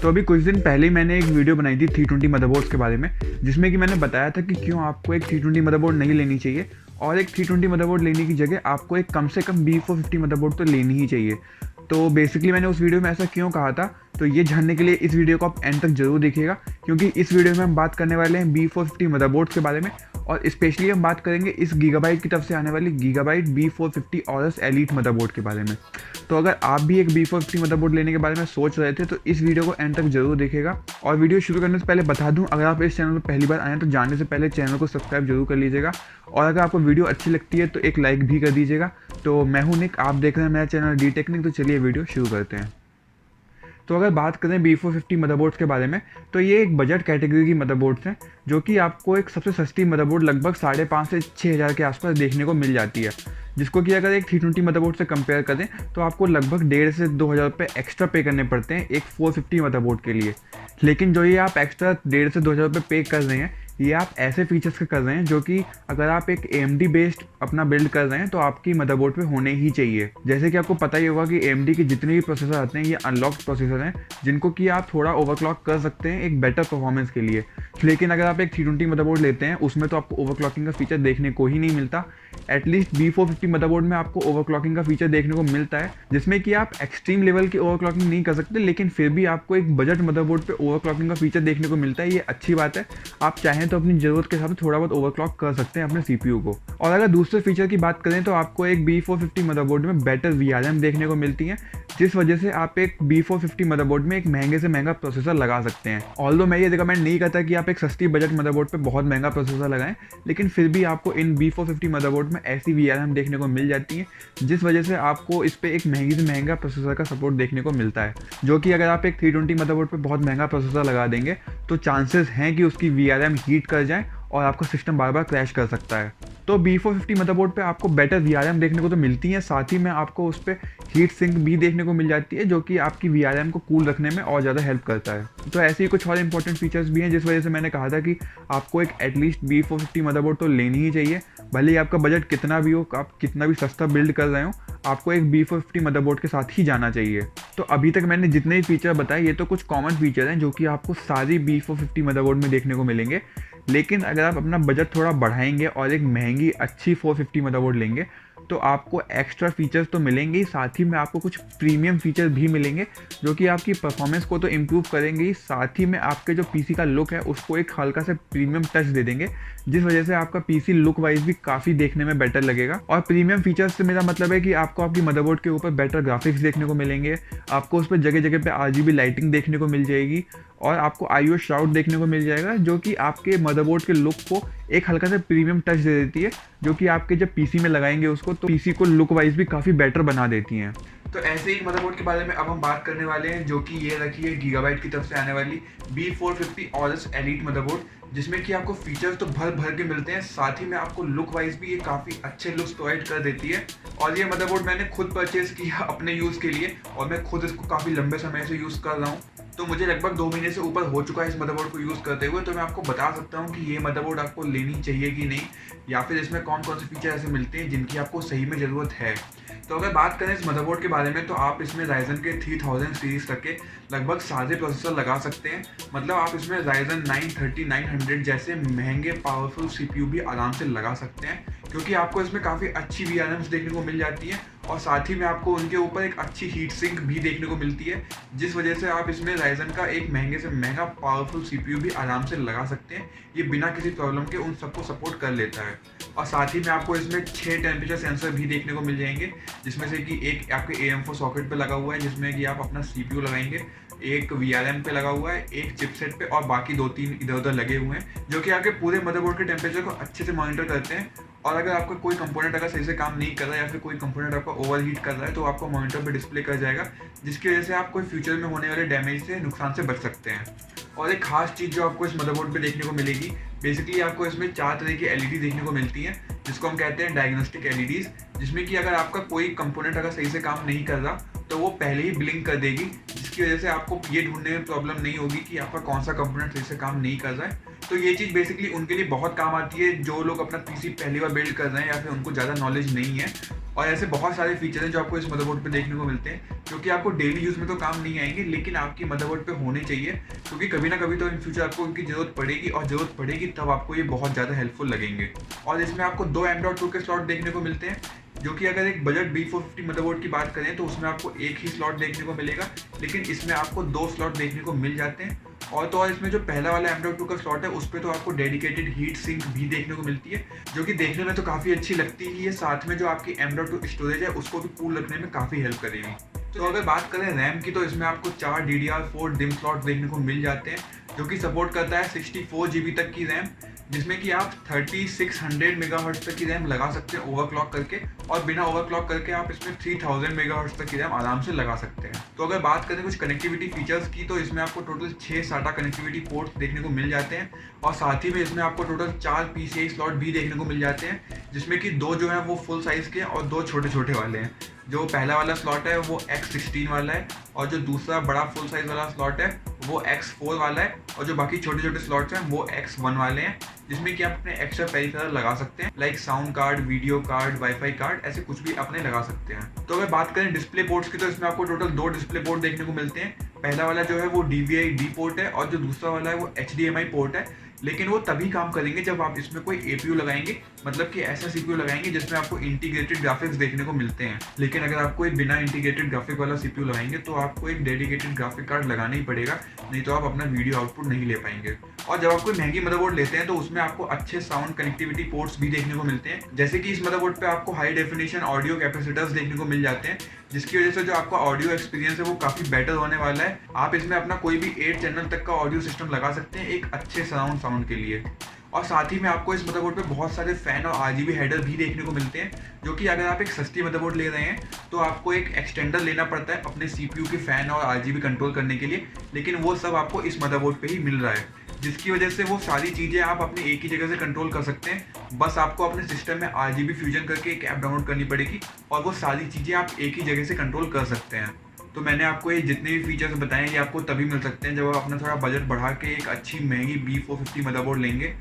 तो अभी कुछ दिन पहले ही मैंने एक वीडियो बनाई थी 320 मदरबोर्ड्स के बारे में, जिसमें कि मैंने बताया था कि क्यों आपको एक 320 मदरबोर्ड नहीं लेनी चाहिए और एक 320 मदरबोर्ड लेने की जगह आपको एक कम से कम B450 मदरबोर्ड तो लेनी ही चाहिए। तो बेसिकली मैंने उस वीडियो में ऐसा क्यों कहा था, तो ये जानने के लिए इस वीडियो को आप एंड तक जरूर देखिएगा, क्योंकि इस वीडियो में हम बात करने वाले हैं B450 मदरबोर्ड्स के बारे में और स्पेशली हम बात करेंगे इस गीगाबाइट की तरफ से आने वाली gigabyte B450 Aurus elite motherboard के बारे में। तो अगर आप भी एक B450 मदरबोर्ड लेने के बारे में सोच रहे थे तो इस वीडियो को एंड तक जरूर देखिएगा। और वीडियो शुरू करने से पहले बता दूं, अगर आप इस चैनल पर पहली बार आए तो जाने से पहले चैनल को सब्सक्राइब जरूर कर लीजिएगा और अगर आपको वीडियो अच्छी लगती है तो एक लाइक भी कर दीजिएगा। तो मैं हूं निक, आप देख रहे हैं मेरा चैनल डी टेक्निक। तो चलिए वीडियो शुरू करते हैं। तो अगर बात करें B450 मदरबोर्ड्स के बारे में, तो ये एक बजट कैटेगरी की मदरबोर्ड्स हैं जो कि आपको एक सबसे सस्ती मदरबोर्ड लगभग 5,500 से 6,000 के आसपास देखने को मिल जाती है, जिसको कि अगर एक 320 मदरबोर्ड से कंपेयर करें तो आपको लगभग 1,500 से 2,000 रुपये एक्स्ट्रा पे करने पड़ते हैं एक 450 मदरबोर्ड के लिए। लेकिन जो ये आप एक्स्ट्रा 1,500 से 2,000 रुपये पे कर रहे हैं, ये आप ऐसे फीचर्स के कर रहे हैं जो कि अगर आप एक AMD बेस्ड अपना बिल्ड कर रहे हैं तो आपकी मदरबोर्ड पे होने ही चाहिए। जैसे कि आपको पता ही होगा कि AMD के जितने भी प्रोसेसर आते हैं ये अनलॉक्ड प्रोसेसर हैं, जिनको कि आप थोड़ा ओवरक्लॉक कर सकते हैं एक बेटर परफॉर्मेंस के लिए। लेकिन अगर आप एक 320 मदरबोर्ड लेते हैं उसमें तो आपको ओवरक्लॉकिंग का फीचर देखने को ही नहीं मिलता। एटलीस्ट B450 मदरबोर्ड में आपको ओवरक्लॉकिंग का फीचर देखने को मिलता है, जिसमें कि आप एक्सट्रीम लेवल की ओवरक्लॉकिंग नहीं कर सकते, लेकिन फिर भी आपको एक बजट मदरबोर्ड पे ओवरक्लॉकिंग का फीचर देखने को मिलता है। ये अच्छी बात है, आप चाहें तो अपनी ज़रूरत के हिसाब से थोड़ा बहुत ओवरक्लॉक कर सकते हैं अपने CPU को। और अगर दूसरे फीचर की बात करें तो आपको एक B450 मदरबोर्ड में बेटर VRM देखने को मिलती है, जिस वजह से आप एक B450 मदरबोर्ड में एक महंगे से महंगा प्रोसेसर लगा सकते हैं। ऑल्दो मैं ये रिकमेंड नहीं करता कि आप एक सस्ती बजट मदरबोर्ड पे बहुत महंगा प्रोसेसर लगाएं, लेकिन फिर भी आपको इन B450 मदरबोर्ड में ऐसी VRM देखने को मिल जाती है जिस वजह से आपको इस पर एक महंगी से महंगा प्रोसेसर का सपोर्ट देखने को मिलता है, जो कि अगर आप एक 320 मदरबोर्ड पे बहुत महंगा प्रोसेसर लगा देंगे तो चांसेस हैं कि उसकी VRM हीट कर जाए और आपका सिस्टम बार बार क्रैश कर सकता है। तो B450 मदरबोर्ड पे आपको बेटर VRM देखने को तो मिलती है, साथ ही में आपको उस पर हीट सिंक भी देखने को मिल जाती है, जो कि आपकी VRM को कूल रखने में और ज़्यादा हेल्प करता है। तो ऐसे ही कुछ और इंपॉर्टेंट फीचर्स भी हैं जिस वजह से मैंने कहा था कि आपको एक एटलीस्ट B450 मदरबोर्ड तो लेनी ही चाहिए, भले ही आपका बजट कितना भी हो, आप कितना भी सस्ता बिल्ड कर रहे हो, आपको एक B450 मदरबोर्ड के साथ ही जाना चाहिए। तो अभी तक मैंने जितने भी फीचर बताए ये तो कुछ कॉमन फीचर हैं जो कि आपको सारी B450 मदरबोर्ड में देखने को मिलेंगे। लेकिन अगर आप अपना बजट थोड़ा बढ़ाएंगे और एक महंगी अच्छी 450 मदरबोर्ड लेंगे तो आपको एक्स्ट्रा फीचर्स तो मिलेंगे ही, साथ ही में आपको कुछ प्रीमियम फीचर्स भी मिलेंगे जो कि आपकी परफॉर्मेंस को तो इम्प्रूव करेंगे ही, साथ ही में आपके जो PC का लुक है उसको एक हल्का से प्रीमियम टच दे देंगे, जिस वजह से आपका PC लुक वाइज भी काफ़ी देखने में बेटर लगेगा। और प्रीमियम फीचर्स से मेरा मतलब है कि आपको आपकी मदरबोर्ड के ऊपर बेटर ग्राफिक्स देखने को मिलेंगे, आपको उस पर जगह जगह पे RGB लाइटिंग देखने को मिल जाएगी और आपको IO श्राउड देखने को मिल जाएगा, जो कि आपके मदरबोर्ड के लुक को एक हल्का सा प्रीमियम टच दे देती है, जो कि आपके जब PC में लगाएंगे उसको तो PC को लुक वाइज भी काफ़ी बेटर बना देती हैं। तो ऐसे ही मदरबोर्ड के बारे में अब हम बात करने वाले हैं, जो कि ये रखी है गीगाबाइट की तरफ से आने वाली B450 ऑरस एलीट मदरबोर्ड, जिसमें कि आपको फीचर्स तो भर भर के मिलते हैं, साथ ही में आपको लुक वाइज भी ये काफ़ी अच्छे लुक्स प्रोवाइड कर देती है। और ये मदरबोर्ड मैंने खुद परचेज किया अपने यूज़ के लिए और मैं खुद इसको काफ़ी लंबे समय से यूज़ कर रहा हूँ, तो मुझे लगभग 2 महीने से ऊपर हो चुका है इस मदरबोर्ड को यूज़ करते हुए। तो मैं आपको बता सकता हूँ कि ये मदरबोर्ड आपको लेनी चाहिए कि नहीं, या फिर इसमें कौन कौन से फीचर ऐसे मिलते हैं जिनकी आपको सही में ज़रूरत है। तो अगर बात करें इस मदरबोर्ड के बारे में तो आप इसमें राइजन के 3000 सीरीज तक के लगभग सारे प्रोसेसर लगा सकते हैं। मतलब आप इसमें राइजन 930 900 जैसे महंगे पावरफुल CPU भी आराम से लगा सकते हैं, क्योंकि आपको इसमें काफ़ी अच्छी VRMs देखने को मिल जाती है और साथ ही में आपको उनके ऊपर एक अच्छी हीट सिंक भी देखने को मिलती है, जिस वजह से आप इसमें राइजन का एक महंगे से महंगा पावरफुल CPU भी आराम से लगा सकते हैं। ये बिना किसी प्रॉब्लम के उन सबको सपोर्ट कर लेता है। और साथ ही में आपको इसमें 6 टेम्परेचर सेंसर भी देखने को मिल जाएंगे, जिसमें से कि एक आपके AM4 सॉकेट पे लगा हुआ है जिसमें कि आप अपना CPU लगाएंगे, एक VRM पे लगा हुआ है, एक चिपसेट पे और बाकी 2-3 इधर उधर लगे हुए हैं, जो कि आपके पूरे मदरबोर्ड के टेम्परेचर को अच्छे से मॉनिटर करते हैं। और अगर आपका कोई कंपोनेंट अगर सही से काम नहीं कर रहा है या फिर कोई कंपोनेंट आपका ओवरहीट कर रहा है तो आपको मॉनिटर पे डिस्प्ले कर जाएगा, जिसकी वजह से आप कोई फ्यूचर में होने वाले डैमेज से नुकसान से बच सकते हैं। और एक खास चीज़ जो आपको इस मदरबोर्ड पे देखने को मिलेगी, बेसिकली आपको इसमें 4 तरह की LED देखने को मिलती हैं, जिसको हम कहते हैं डायग्नोस्टिक LEDs, जिसमें कि अगर आपका कोई कंपोनेंट अगर सही से काम नहीं कर रहा तो वो पहले ही ब्लिंक कर देगी, जिसकी वजह से आपको ये ढूंढने में प्रॉब्लम नहीं होगी कि आपका कौन सा कंपोनेंट सही से काम नहीं कर रहा है, तो ये चीज़ बेसिकली उनके लिए बहुत काम आती है जो लोग अपना पीसी पहली बार बिल्ड कर रहे हैं या फिर उनको ज़्यादा नॉलेज नहीं है। और ऐसे बहुत सारे फीचर हैं जो आपको इस मदरबोर्ड पे देखने को मिलते हैं, जो कि आपको डेली यूज़ में तो काम नहीं आएंगे, लेकिन आपकी मदरबोर्ड पे होने चाहिए, क्योंकि कभी ना कभी तो इन फ्यूचर आपको उनकी ज़रूरत पड़ेगी, और ज़रूरत पड़ेगी तब आपको ये बहुत ज़्यादा हेल्पफुल लगेंगे। और इसमें आपको 2 M.2 के स्लॉट देखने को मिलते हैं, जो कि अगर एक बजट B450 मदरबोर्ड की बात करें तो उसमें आपको एक ही स्लॉट देखने को मिलेगा, लेकिन इसमें आपको 2 स्लॉट देखने को मिल जाते हैं। और इसमें जो पहला वाला M.2 का स्लॉट है उस पर तो आपको डेडिकेटेड हीट सिंक भी देखने को मिलती है, जो कि देखने में तो काफ़ी अच्छी लगती ही है। साथ में जो आपकी M.2 स्टोरेज है उसको भी कूल रखने में काफ़ी हेल्प करेगी। तो अगर बात करें रैम की, तो इसमें आपको 4 DDR4 डिम स्लॉट देखने को मिल जाते हैं, जो कि सपोर्ट करता है 64 GB तक की रैम, जिसमें कि आप 3600 मेगाहर्ट्ज तक की रैम लगा सकते हैं ओवरक्लॉक करके, और बिना ओवरक्लॉक करके आप इसमें 3000 मेगाहर्ट्ज तक की रैम आराम से लगा सकते हैं। तो अगर बात करें कुछ कनेक्टिविटी फीचर्स की, तो इसमें आपको टोटल 6 SATA कनेक्टिविटी पोर्ट्स देखने को मिल जाते हैं, और साथ ही में इसमें आपको टोटल 4 PCI स्लॉट भी देखने को मिल जाते हैं, जिसमें कि 2 जो है वो फुल साइज़ के और 2 छोटे छोटे वाले हैं। जो पहला वाला स्लॉट है वो X16 वाला है, और जो दूसरा बड़ा फुल साइज वाला स्लॉट है वो X4 वाला है, और जो बाकी छोटे छोटे स्लॉट्स हैं वो X1 वाले हैं, जिसमें कि आप अपने एक्स्ट्रा पेरिफेरल लगा सकते हैं, like sound card, video card, wifi card, ऐसे कुछ भी अपने लगा सकते हैं। तो अगर बात करें डिस्प्ले पोर्ट्स की, तो इसमें आपको टोटल 2 डिस्प्ले पोर्ट देखने को मिलते हैं। पहला वाला जो है वो DVI-D पोर्ट है, और जो दूसरा वाला है वो HDMI पोर्ट है, लेकिन वो तभी काम करेंगे जब आप इसमें कोई APU लगाएंगे, मतलब कि ऐसा CPU लगाएंगे जिसमें आपको इंटीग्रेटेड ग्राफिक्स देखने को मिलते हैं। लेकिन अगर आप कोई बिना इंटीग्रेटेड ग्राफिक वाला CPU लगाएंगे तो आपको एक डेडिकेटेड ग्राफिक कार्ड लगाना ही पड़ेगा, नहीं तो आप अपना वीडियो आउटपुट नहीं ले पाएंगे। और जब आप कोई महंगी मदरबोर्ड लेते हैं तो उसमें आपको अच्छे साउंड कनेक्टिविटी पोर्ट्स भी देखने को मिलते हैं, जैसे कि इस मदरबोर्ड पे आपको हाई डेफिनेशन ऑडियो कैपेसिटर्स देखने को मिल जाते हैं, जिसकी वजह से जो आपका ऑडियो एक्सपीरियंस है वो काफ़ी बेटर होने वाला है। आप इसमें अपना कोई भी 8 चैनल तक का ऑडियो सिस्टम लगा सकते हैं एक अच्छे सराउंड साउंड के लिए। और साथ ही में आपको इस मदरबोर्ड पे बहुत सारे फैन और RGB हेडर भी देखने को मिलते हैं, जो कि अगर आप एक सस्ती मदरबोर्ड ले रहे हैं तो आपको एक एक्सटेंडर लेना पड़ता है अपने CPU के फैन और RGB कंट्रोल करने के लिए, लेकिन वो सब आपको इस मदरबोर्ड पे ही मिल रहा है, जिसकी वजह से वो सारी चीज़ें आप अपने एक ही जगह से कंट्रोल कर सकते हैं। बस आपको अपने सिस्टम में RGB फ्यूजन करके एक ऐप डाउनलोड करनी पड़ेगी, और वो सारी चीज़ें आप एक ही जगह से कंट्रोल कर सकते हैं। तो मैंने आपको ये जितने भी फीचर्स बताए ये आपको तभी मिल सकते हैं जब आप अपना थोड़ा बजट बढ़ा के एक अच्छी महंगी B450 मदरबोर्ड लेंगे।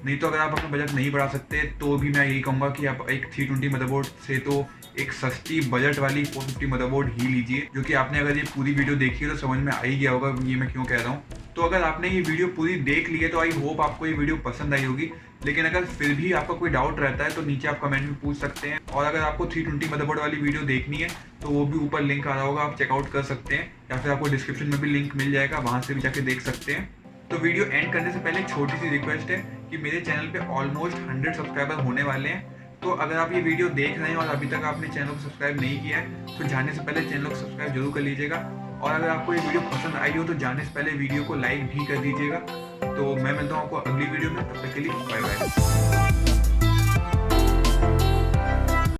नहीं तो अगर आप अपना बजट नहीं बढ़ा सकते तो भी मैं यही कहूँगा कि आप एक 320 मदरबोर्ड से तो एक सस्ती बजट वाली 450 मदरबोर्ड ही लीजिए, जो कि आपने अगर ये पूरी वीडियो देखी है तो समझ में आ ही गया होगा ये मैं क्यों कह रहा हूँ। तो अगर आपने ये वीडियो पूरी देख ली है तो आई होप आपको ये वीडियो पसंद आई होगी, लेकिन अगर फिर भी आपका कोई डाउट रहता है तो नीचे आप कमेंट में पूछ सकते हैं। और अगर आपको 320 मदरबोर्ड वाली वीडियो देखनी है तो वो भी ऊपर लिंक आ रहा होगा, आप चेकआउट कर सकते हैं, या फिर आपको डिस्क्रिप्शन में भी लिंक मिल जाएगा, वहाँ से भी जाके देख सकते हैं। तो वीडियो एंड करने से पहले एक छोटी सी रिक्वेस्ट है कि मेरे चैनल पे ऑलमोस्ट 100 सब्सक्राइबर होने वाले हैं, तो अगर आप ये वीडियो देख रहे हैं और अभी तक आपने चैनल को सब्सक्राइब नहीं किया है तो जाने से पहले चैनल को सब्सक्राइब जरूर कर लीजिएगा। और अगर आपको ये वीडियो पसंद आई हो तो जाने से पहले वीडियो को लाइक भी कर दीजिएगा। तो मैं मिलता हूँ आपको अगली वीडियो में, तब तक के लिए बाय बाय।